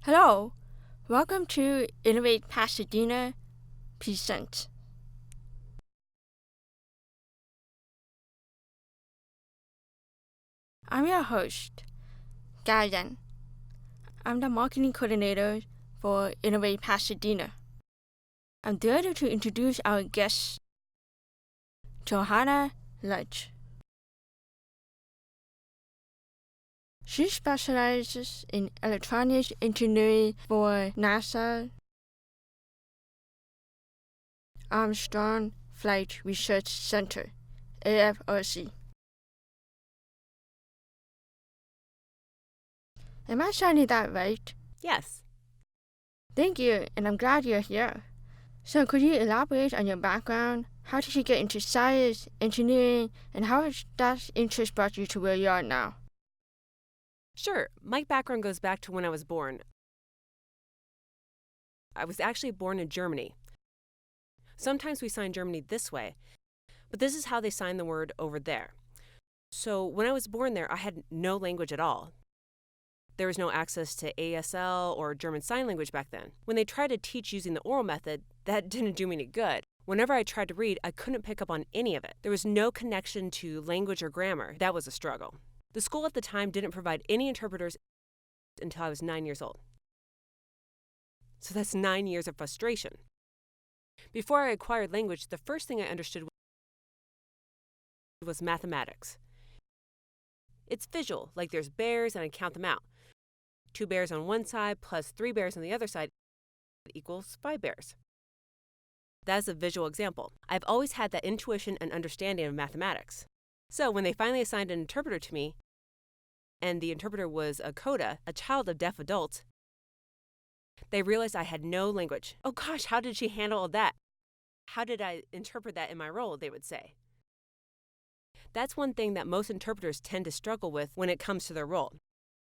Hello, welcome to Innovate Pasadena Present. I'm your host, Gayan. I'm the marketing coordinator for Innovate Pasadena. I'm thrilled to introduce our guest, Johanna Lucht. She specializes in electronics engineering for NASA Armstrong Flight Research Center, AFRC. Am I saying that right? Yes. Thank you, and I'm glad you're here. So could you elaborate on your background? How did you get into science, engineering, and how has that interest brought you to where you are now? Sure. My background goes back to when I was born. I was actually born in Germany. Sometimes we sign Germany this way, but this is how they sign the word over there. So when I was born there, I had no language at all. There was no access to ASL or German Sign Language back then. When they tried to teach using the oral method, that didn't do me any good. Whenever I tried to read, I couldn't pick up on any of it. There was no connection to language or grammar. That was a struggle. The school at the time didn't provide any interpreters until I was 9 years old. So that's 9 years of frustration. Before I acquired language, the first thing I understood was mathematics. It's visual, like there's bears and I count them out. 2 bears on one side plus 3 bears on the other side equals 5 bears. That's a visual example. I've always had that intuition and understanding of mathematics. So when they finally assigned an interpreter to me, and the interpreter was a coda, a child of deaf adults, they realized I had no language. Oh gosh, how did she handle all that? How did I interpret that in my role, they would say. That's one thing that most interpreters tend to struggle with when it comes to their role.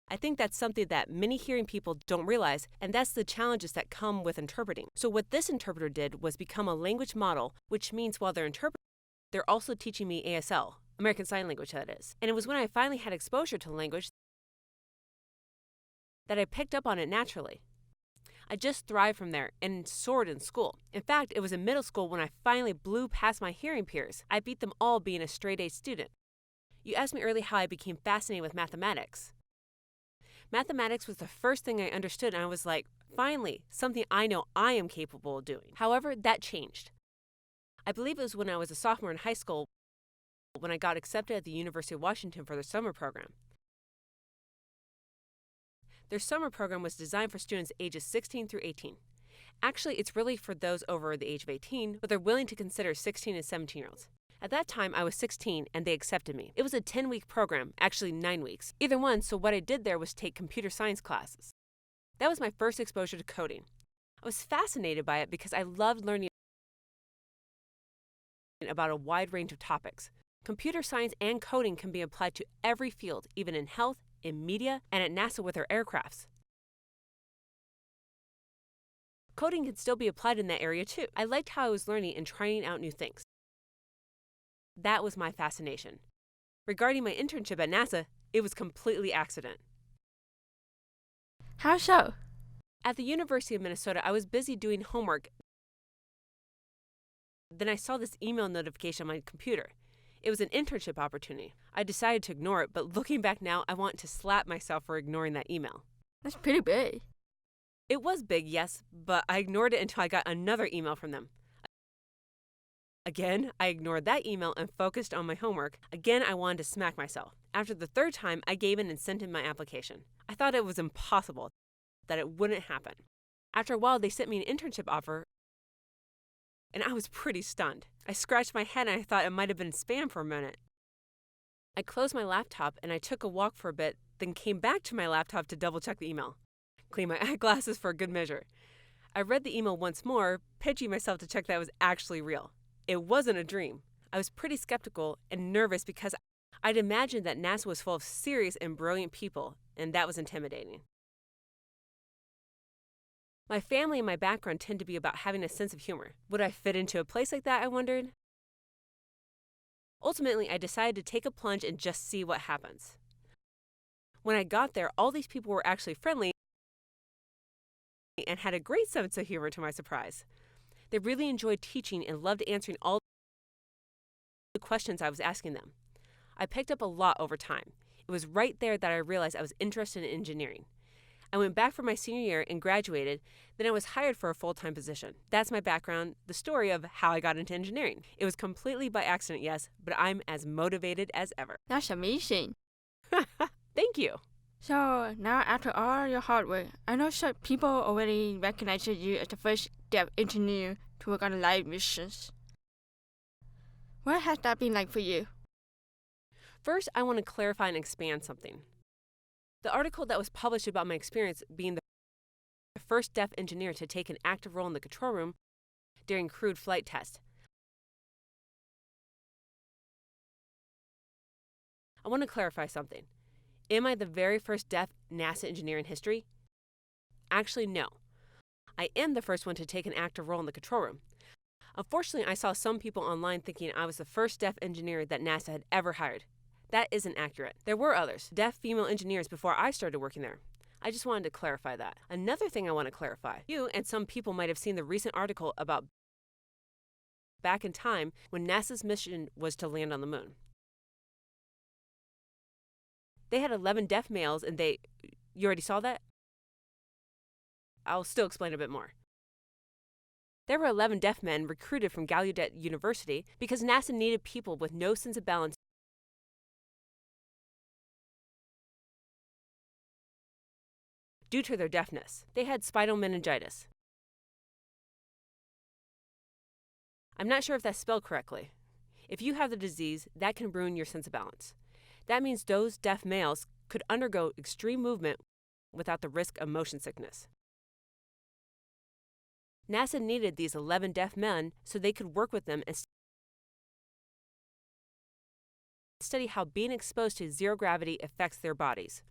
I think that's something that many hearing people don't realize, and that's the challenges that come with interpreting. So what this interpreter did was become a language model, which means while they're interpreting, they're also teaching me ASL, American Sign Language that is. And it was when I finally had exposure to the language that I picked up on it naturally. I just thrived from there and soared in school. In fact, it was in middle school when I finally blew past my hearing peers. I beat them all being a straight-A student. You asked me earlier how I became fascinated with mathematics. Mathematics was the first thing I understood, and I was like, finally, something I know I am capable of doing. However, that changed. I believe it was when I was a sophomore in high school when I got accepted at the University of Washington for their summer program. Their summer program was designed for students ages 16 through 18. Actually, it's really for those over the age of 18, but they're willing to consider 16 and 17-year-olds. At that time, I was 16 and they accepted me. It was a 10-week program, actually 9 weeks. Either one, so what I did there was take computer science classes. That was my first exposure to coding. I was fascinated by it because I loved learning about a wide range of topics. Computer science and coding can be applied to every field, even in health, in media, and at NASA with their aircrafts. Coding can still be applied in that area too. I liked how I was learning and trying out new things. That was my fascination. Regarding my internship at NASA, it was completely accident. How so? At the University of Minnesota, I was busy doing homework. Then I saw this email notification on my computer. It was an internship opportunity. I decided to ignore it, but looking back now, I want to slap myself for ignoring that email. That's pretty big. It was big, yes, but I ignored it until I got another email from them. Again, I ignored that email and focused on my homework. Again, I wanted to smack myself. After the third time, I gave in and sent in my application. I thought it was impossible, that it wouldn't happen. After a while, they sent me an internship offer, and I was pretty stunned. I scratched my head and I thought it might have been spam for a minute. I closed my laptop and I took a walk for a bit, then came back to my laptop to double check the email. Clean my eyeglasses for a good measure. I read the email once more, pitching myself to check that it was actually real. It wasn't a dream. I was pretty skeptical and nervous because I'd imagined that NASA was full of serious and brilliant people, and that was intimidating. My family and my background tend to be about having a sense of humor. Would I fit into a place like that, I wondered? Ultimately, I decided to take a plunge and just see what happens. When I got there, all these people were actually friendly, and had a great sense of humor to my surprise. They really enjoyed teaching and loved answering all the questions I was asking them. I picked up a lot over time. It was right there that I realized I was interested in engineering. I went back for my senior year and graduated, then I was hired for a full-time position. That's my background, the story of how I got into engineering. It was completely by accident, yes, but I'm as motivated as ever. That's amazing. Thank you. So now after all your hard work, I know some people already recognize you as the first dev engineer to work on live missions. What has that been like for you? First, I want to clarify and expand something. The article that was published about my experience being the first deaf engineer to take an active role in the control room during crewed flight tests. I want to clarify something. Am I the very first deaf NASA engineer in history? Actually, no. I am the first one to take an active role in the control room. Unfortunately, I saw some people online thinking I was the first deaf engineer that NASA had ever hired. That isn't accurate. There were others, deaf female engineers, before I started working there. I just wanted to clarify that. Another thing I want to clarify. You and some people might have seen the recent article about back in time when NASA's mission was to land on the moon. They had 11 deaf males and you already saw that? I'll still explain a bit more. There were 11 deaf men recruited from Gallaudet University because NASA needed people with no sense of balance due to their deafness. They had spinal meningitis. I'm not sure if that's spelled correctly. If you have the disease, that can ruin your sense of balance. That means those deaf males could undergo extreme movement without the risk of motion sickness. NASA needed these 11 deaf men so they could work with them and study how being exposed to zero gravity affects their bodies.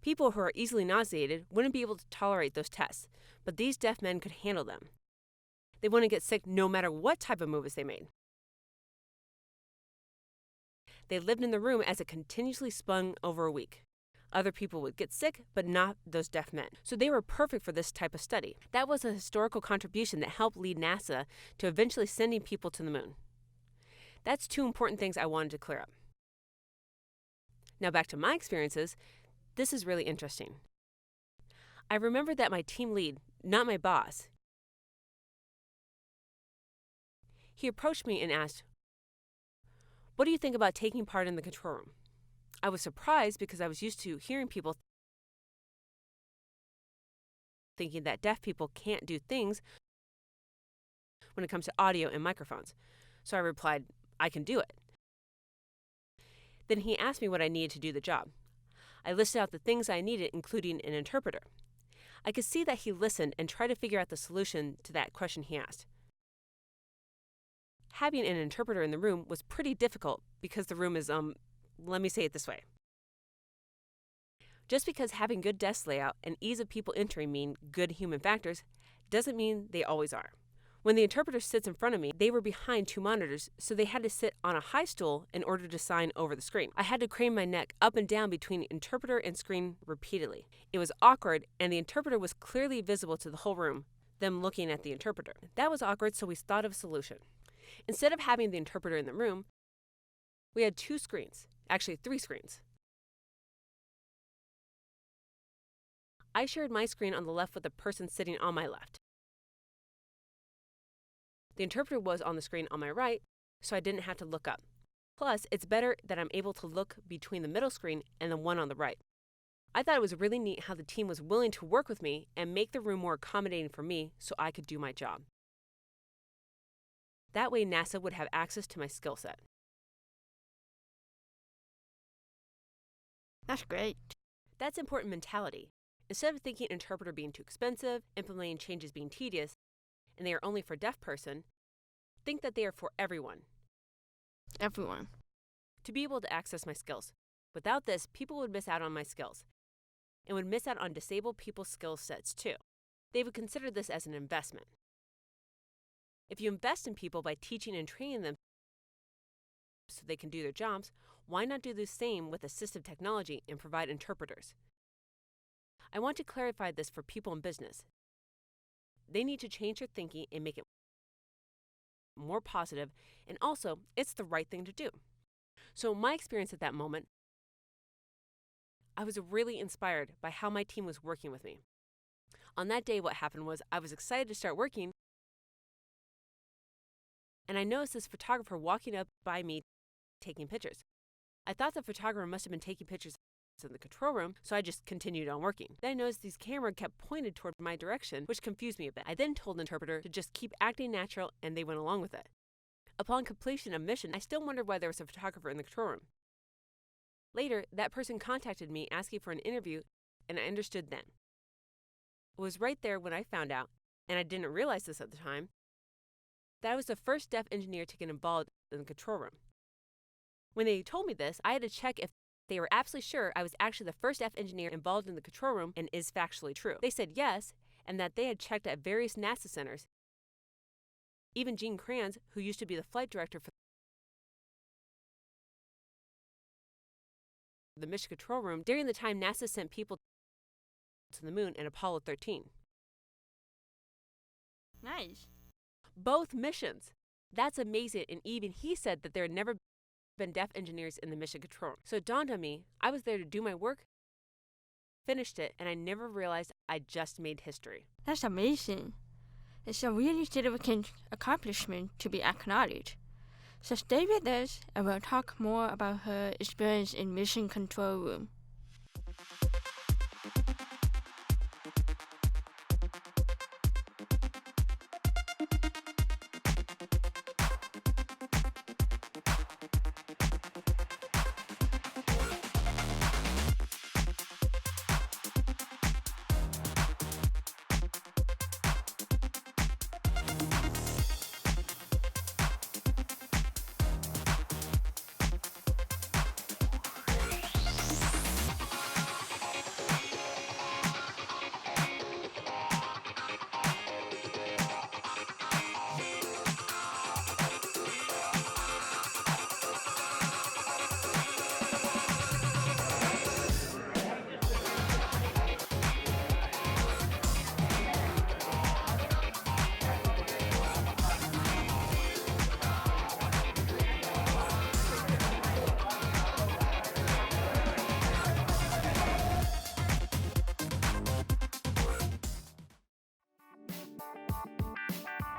People who are easily nauseated wouldn't be able to tolerate those tests, but these deaf men could handle them. They wouldn't get sick no matter what type of movies they made. They lived in the room as it continuously spun over a week. Other people would get sick, but not those deaf men. So they were perfect for this type of study. That was a historical contribution that helped lead NASA to eventually sending people to the moon. That's two important things I wanted to clear up. Now back to my experiences. This is really interesting. I remember that my team lead, not my boss, he approached me and asked, "What do you think about taking part in the control room?" I was surprised because I was used to hearing people thinking that deaf people can't do things when it comes to audio and microphones. So I replied, "I can do it." Then he asked me what I needed to do the job. I listed out the things I needed, including an interpreter. I could see that he listened and tried to figure out the solution to that question he asked. Having an interpreter in the room was pretty difficult because the room is, let me say it this way. Just because having good desk layout and ease of people entering mean good human factors doesn't mean they always are. When the interpreter sits in front of me, they were behind two monitors, so they had to sit on a high stool in order to sign over the screen. I had to crane my neck up and down between interpreter and screen repeatedly. It was awkward, and the interpreter was clearly visible to the whole room, them looking at the interpreter. That was awkward, so we thought of a solution. Instead of having the interpreter in the room, we had two screens, actually 3 screens. I shared my screen on the left with the person sitting on my left. The interpreter was on the screen on my right, so I didn't have to look up. Plus, it's better that I'm able to look between the middle screen and the one on the right. I thought it was really neat how the team was willing to work with me and make the room more accommodating for me so I could do my job. That way, NASA would have access to my skill set. That's great. That's important mentality. Instead of thinking interpreter being too expensive, implementing changes being tedious, and they are only for deaf person, think that they are for everyone. Everyone. To be able to access my skills. Without this, people would miss out on my skills and would miss out on disabled people's skill sets too. They would consider this as an investment. If you invest in people by teaching and training them so so they can do their jobs, why not do the same with assistive technology and provide interpreters? I want to clarify this for people in business. They need to change their thinking and make it more positive, and also, it's the right thing to do. So my experience at that moment, I was really inspired by how my team was working with me. On that day, what happened was I was excited to start working, and I noticed this photographer walking up by me taking pictures. I thought the photographer must have been taking pictures in the control room, so I just continued on working. Then I noticed his camera kept pointed toward my direction, which confused me a bit. I then told the interpreter to just keep acting natural, and they went along with it. Upon completion of mission, I still wondered why there was a photographer in the control room. Later, that person contacted me asking for an interview, and I understood then. It was right there when I found out, and I didn't realize this at the time, that I was the first deaf engineer to get involved in the control room. When they told me this, I had to check if they were absolutely sure I was actually the first deaf engineer involved in the control room and is factually true. They said yes, and that they had checked at various NASA centers. Even Gene Kranz, who used to be the flight director for the mission control room during the time NASA sent people to the moon in Apollo 13. Nice. Both missions. That's amazing, and even he said that there had never been deaf engineers in the mission control room. So it dawned on me, I was there to do my work, finished it, and I never realized I just made history. That's amazing. It's a really significant accomplishment to be acknowledged. So stay with us and we'll talk more about her experience in mission control room.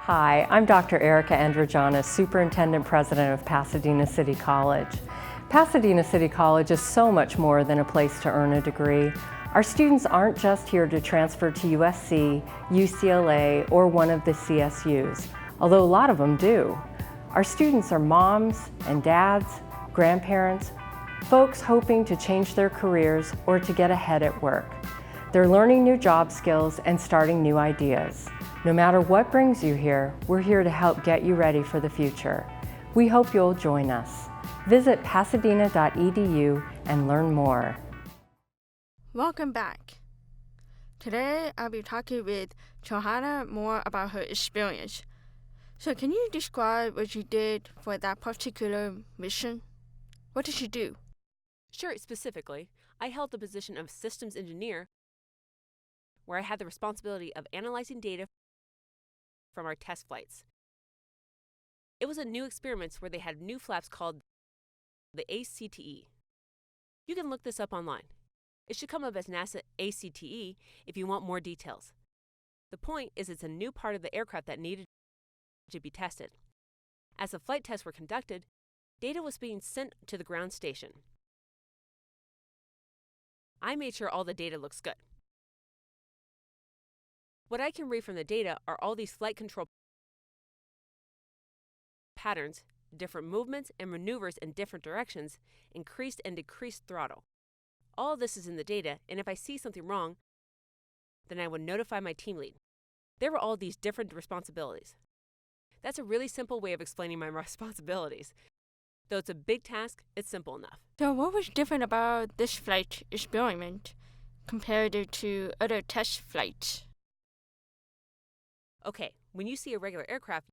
Hi, I'm Dr. Erica Androjana, Superintendent President of Pasadena City College. Pasadena City College is so much more than a place to earn a degree. Our students aren't just here to transfer to USC, UCLA, or one of the CSUs, although a lot of them do. Our students are moms and dads, grandparents, folks hoping to change their careers or to get ahead at work. They're learning new job skills and starting new ideas. No matter what brings you here, we're here to help get you ready for the future. We hope you'll join us. Visit pasadena.edu and learn more. Welcome back. Today I'll be talking with Johanna more about her experience. So can you describe what you did for that particular mission? What did you do? Sure, specifically, I held the position of systems engineer, where I had the responsibility of analyzing data from our test flights. It was a new experiment where they had new flaps called the ACTE. You can look this up online. It should come up as NASA ACTE if you want more details. The point is it's a new part of the aircraft that needed to be tested. As the flight tests were conducted, data was being sent to the ground station. I made sure all the data looks good. What I can read from the data are all these flight control patterns, different movements and maneuvers in different directions, increased and decreased throttle. All of this is in the data, and if I see something wrong, then I would notify my team lead. There were all these different responsibilities. That's a really simple way of explaining my responsibilities. Though it's a big task, it's simple enough. So what was different about this flight experiment compared to other test flights? Okay, when you see a regular aircraft,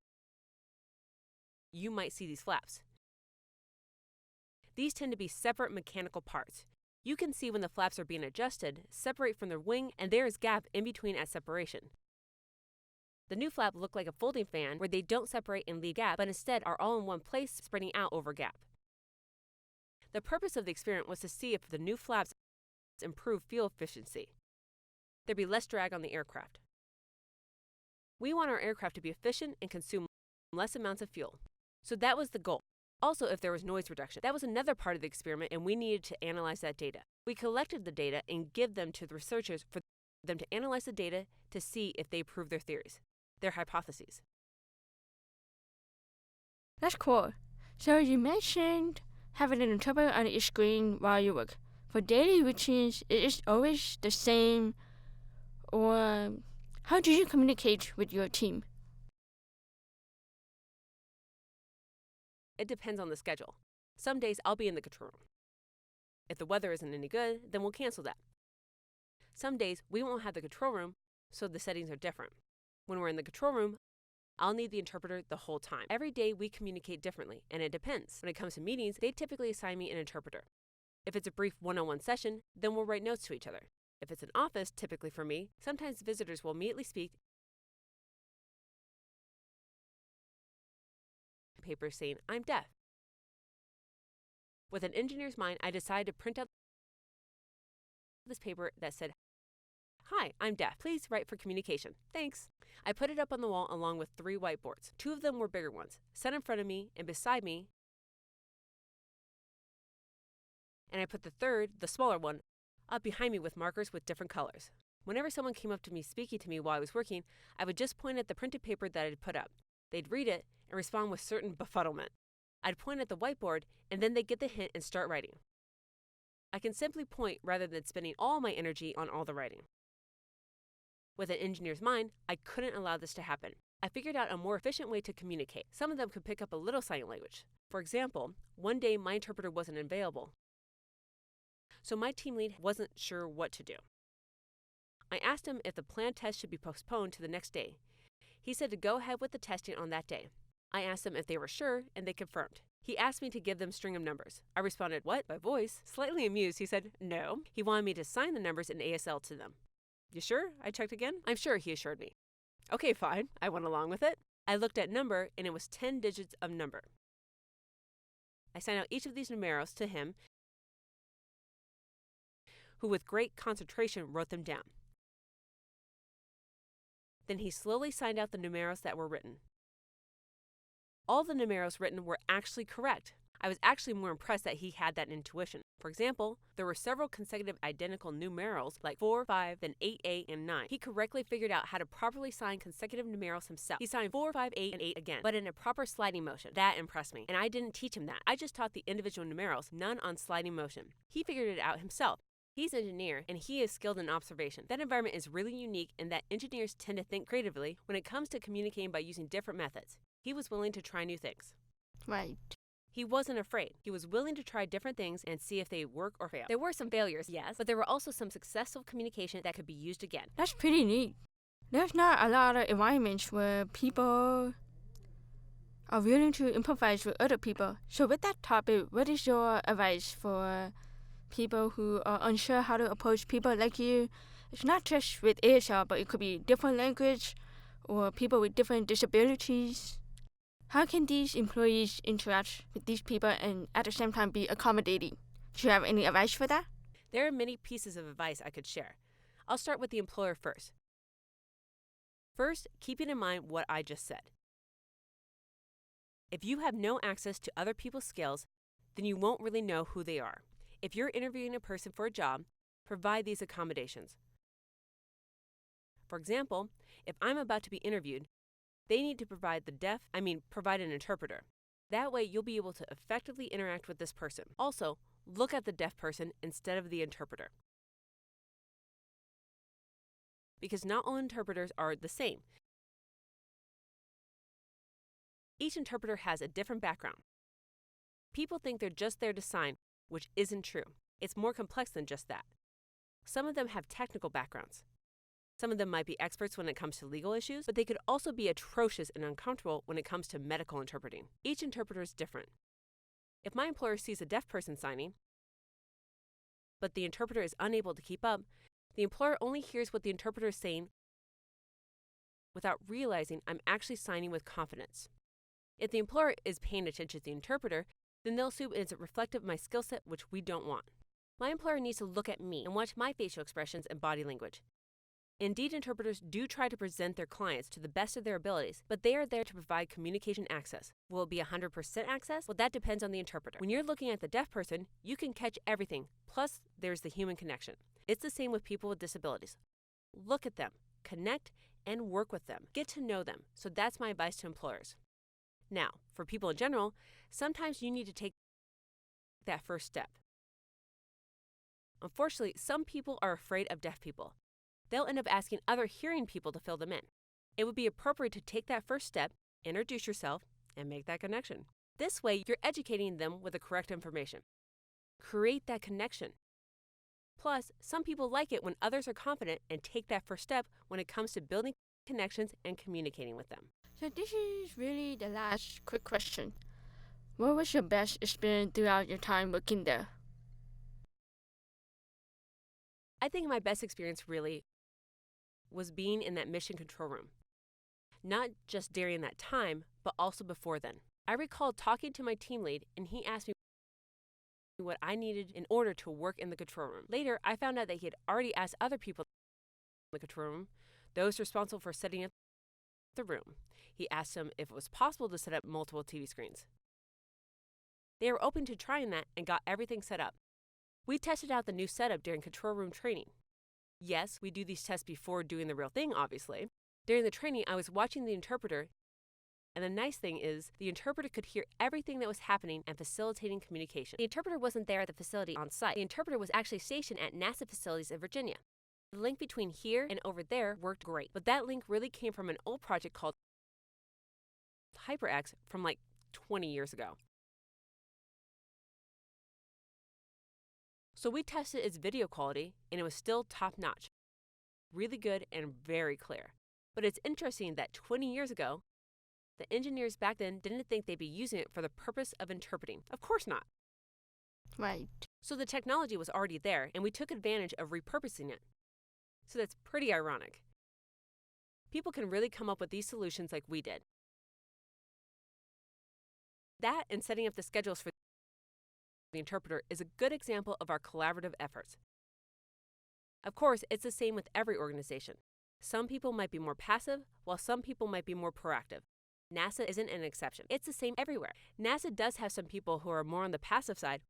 you might see these flaps. These tend to be separate mechanical parts. You can see when the flaps are being adjusted, separate from the wing, and there is gap in between at separation. The new flap look like a folding fan where they don't separate and leave gap, but instead are all in one place, spreading out over gap. The purpose of the experiment was to see if the new flaps improve fuel efficiency. There'd be less drag on the aircraft. We want our aircraft to be efficient and consume less amounts of fuel. So that was the goal. Also, if there was noise reduction. That was another part of the experiment, and we needed to analyze that data. We collected the data and give them to the researchers for them to analyze the data to see if they prove their theories, their hypotheses. That's cool. So you mentioned having an interpreter on each screen while you work. For daily routines, it is always the same, or how do you communicate with your team? It depends on the schedule. Some days I'll be in the control room. If the weather isn't any good, then we'll cancel that. Some days we won't have the control room, so the settings are different. When we're in the control room, I'll need the interpreter the whole time. Every day we communicate differently, and it depends. When it comes to meetings, they typically assign me an interpreter. If it's a brief one-on-one session, then we'll write notes to each other. If it's an office, typically for me, sometimes visitors will immediately speak papers saying, I'm deaf. With an engineer's mind, I decided to print out this paper that said, Hi, I'm deaf. Please write for communication. Thanks. I put it up on the wall along with 3 whiteboards. 2 of them were bigger ones, set in front of me and beside me, and I put the third, the smaller one, up behind me with markers with different colors. Whenever someone came up to me speaking to me while I was working, I would just point at the printed paper that I'd put up. They'd read it and respond with certain befuddlement. I'd point at the whiteboard, and then they'd get the hint and start writing. I can simply point rather than spending all my energy on all the writing. With an engineer's mind, I couldn't allow this to happen. I figured out a more efficient way to communicate. Some of them could pick up a little sign language. For example, one day my interpreter wasn't available, so my team lead wasn't sure what to do. I asked him if the planned test should be postponed to the next day. He said to go ahead with the testing on that day. I asked them if they were sure, and they confirmed. He asked me to give them string of numbers. I responded, what, by voice? Slightly amused, he said, no. He wanted me to sign the numbers in ASL to them. You sure? I checked again. I'm sure, he assured me. Okay, fine. I went along with it. I looked at number, and it was 10 digits of number. I signed out each of these numerals to him, who with great concentration wrote them down. Then he slowly signed out the numerals that were written. All the numerals written were actually correct. I was actually more impressed that he had that intuition. For example, there were several consecutive identical numerals like 4, 5, then 8, 8, and 9. He correctly figured out how to properly sign consecutive numerals himself. He signed 4, 5, 8, and 8 again, but in a proper sliding motion. That impressed me, and I didn't teach him that. I just taught the individual numerals, none on sliding motion. He figured it out himself. He's an engineer, and he is skilled in observation. That environment is really unique in that engineers tend to think creatively when it comes to communicating by using different methods. He was willing to try new things. Right. He wasn't afraid. He was willing to try different things and see if they work or fail. There were some failures, yes, but there were also some successful communication that could be used again. That's pretty neat. There's not a lot of environments where people are willing to improvise with other people. So with that topic, what is your advice for people who are unsure how to approach people like you? It's not just with ASL, but it could be different language or people with different disabilities. How can these employees interact with these people and at the same time be accommodating? Do you have any advice for that? There are many pieces of advice I could share. I'll start with the employer first. First, keeping in mind what I just said. If you have no access to other people's skills, then you won't really know who they are. If you're interviewing a person for a job, provide these accommodations. For example, if I'm about to be interviewed, they need to provide provide an interpreter. That way you'll be able to effectively interact with this person. Also, look at the deaf person instead of the interpreter. Because not all interpreters are the same. Each interpreter has a different background. People think they're just there to sign, which isn't true. It's more complex than just that. Some of them have technical backgrounds. Some of them might be experts when it comes to legal issues, but they could also be atrocious and uncomfortable when it comes to medical interpreting. Each interpreter is different. If my employer sees a deaf person signing, but the interpreter is unable to keep up, the employer only hears what the interpreter is saying without realizing I'm actually signing with confidence. If the employer is paying attention to the interpreter, then they'll assume it's reflective of my skill set, which we don't want. My employer needs to look at me and watch my facial expressions and body language. Indeed, interpreters do try to present their clients to the best of their abilities, but they are there to provide communication access. Will it be 100% access? Well, that depends on the interpreter. When you're looking at the deaf person, you can catch everything, plus there's the human connection. It's the same with people with disabilities. Look at them, connect, and work with them. Get to know them. So that's my advice to employers. Now, for people in general, sometimes you need to take that first step. Unfortunately, some people are afraid of deaf people. They'll end up asking other hearing people to fill them in. It would be appropriate to take that first step, introduce yourself, and make that connection. This way, you're educating them with the correct information. Create that connection. Plus, some people like it when others are confident and take that first step when it comes to building connections and communicating with them. So this is really the last quick question. What was your best experience throughout your time working there? I think my best experience really was being in that mission control room. Not just during that time, but also before then. I recall talking to my team lead, and he asked me what I needed in order to work in the control room. Later, I found out that he had already asked other people in the control room, those responsible for setting up the room. He asked them if it was possible to set up multiple TV screens. They were open to trying that and got everything set up. We tested out the new setup during control room training. Yes, we do these tests before doing the real thing, obviously. During the training, I was watching the interpreter, and the nice thing is the interpreter could hear everything that was happening and facilitating communication. The interpreter wasn't there at the facility on site. The interpreter was actually stationed at NASA facilities in Virginia. The link between here and over there worked great, but that link really came from an old project called HyperX from like 20 years ago. So we tested its video quality, and it was still top-notch. Really good and very clear. But it's interesting that 20 years ago, the engineers back then didn't think they'd be using it for the purpose of interpreting. Of course not. Right. So the technology was already there, and we took advantage of repurposing it. So that's pretty ironic. People can really come up with these solutions like we did. That and setting up the schedules for the interpreter is a good example of our collaborative efforts. Of course, it's the same with every organization. Some people might be more passive, while some people might be more proactive. NASA isn't an exception. It's the same everywhere. NASA does have some people who are more on the passive side,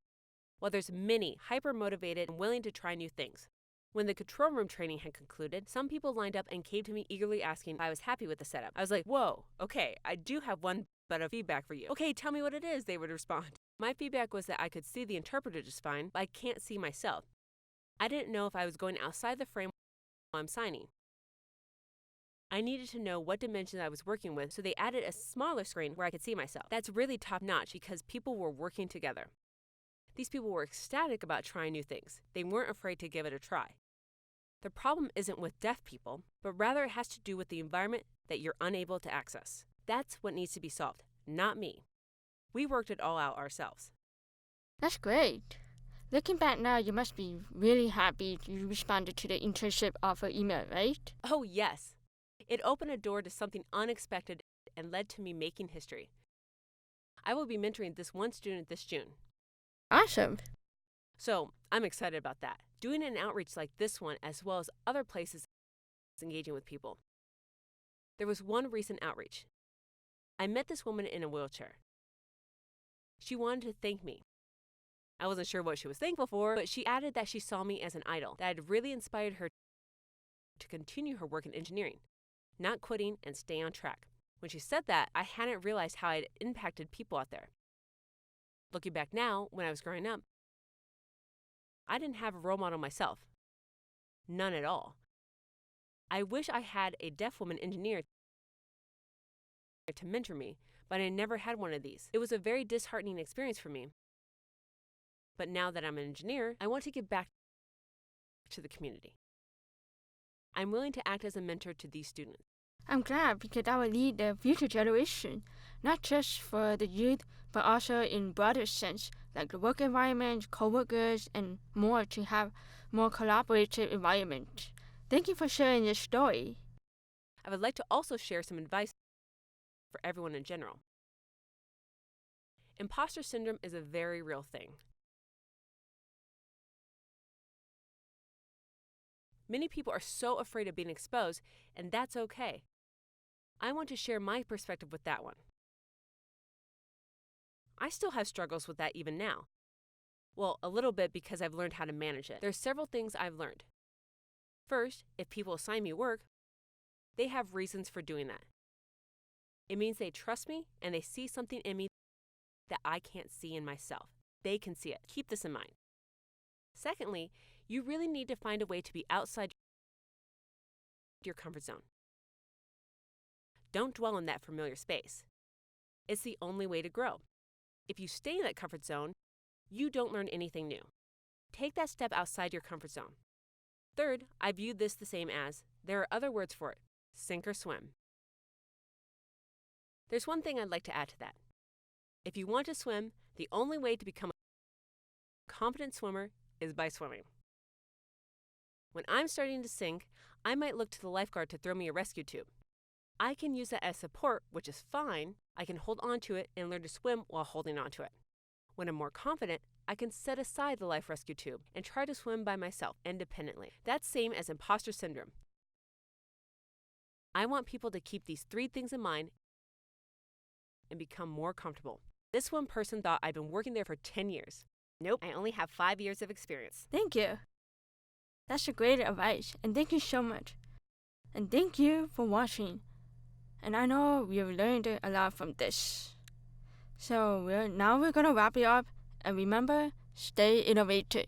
while there's many hyper-motivated and willing to try new things. When the control room training had concluded, some people lined up and came to me eagerly asking if I was happy with the setup. I was like, whoa, okay, I do have one bit of feedback for you. Okay, tell me what it is, they would respond. My feedback was that I could see the interpreter just fine, but I can't see myself. I didn't know if I was going outside the frame while I'm signing. I needed to know what dimensions I was working with, so they added a smaller screen where I could see myself. That's really top-notch because people were working together. These people were ecstatic about trying new things. They weren't afraid to give it a try. The problem isn't with deaf people, but rather it has to do with the environment that you're unable to access. That's what needs to be solved, not me. We worked it all out ourselves. That's great. Looking back now, you must be really happy you responded to the internship offer email, right? Oh, yes. It opened a door to something unexpected and led to me making history. I will be mentoring this one student this June. Awesome. So I'm excited about that. Doing an outreach like this one, as well as other places engaging with people. There was one recent outreach. I met this woman in a wheelchair. She wanted to thank me. I wasn't sure what she was thankful for, but she added that she saw me as an idol, that had really inspired her to continue her work in engineering, not quitting and stay on track. When she said that, I hadn't realized how it impacted people out there. Looking back now, when I was growing up, I didn't have a role model myself. None at all. I wish I had a deaf woman engineer to mentor me, but I never had one of these. It was a very disheartening experience for me. But now that I'm an engineer, I want to give back to the community. I'm willing to act as a mentor to these students. I'm glad because that will lead the future generation. not just for the youth, but also in broader sense, like the work environment, co-workers, and more to have more collaborative environment. Thank you for sharing your story. I would like to also share some advice for everyone in general. Imposter syndrome is a very real thing. Many people are so afraid of being exposed, and that's okay. I want to share my perspective with that one. I still have struggles with that even now. Well, a little bit because I've learned how to manage it. There's several things I've learned. First, if people assign me work, they have reasons for doing that. It means they trust me and they see something in me that I can't see in myself. They can see it. Keep this in mind. Secondly, you really need to find a way to be outside your comfort zone. Don't dwell in that familiar space. It's the only way to grow. If you stay in that comfort zone, you don't learn anything new. Take that step outside your comfort zone. Third, I view this the same as, there are other words for it, sink or swim. There's one thing I'd like to add to that. If you want to swim, the only way to become a confident swimmer is by swimming. When I'm starting to sink, I might look to the lifeguard to throw me a rescue tube. I can use that as support, which is fine. I can hold on to it and learn to swim while holding on to it. When I'm more confident, I can set aside the life rescue tube and try to swim by myself independently. That's same as imposter syndrome. I want people to keep these 3 things in mind and become more comfortable. This one person thought I'd been working there for 10 years. Nope, I only have 5 years of experience. Thank you. That's a great advice, and thank you so much. And thank you for watching. And I know you've learned a lot from this. So now we're going to wrap it up, and remember, stay innovative.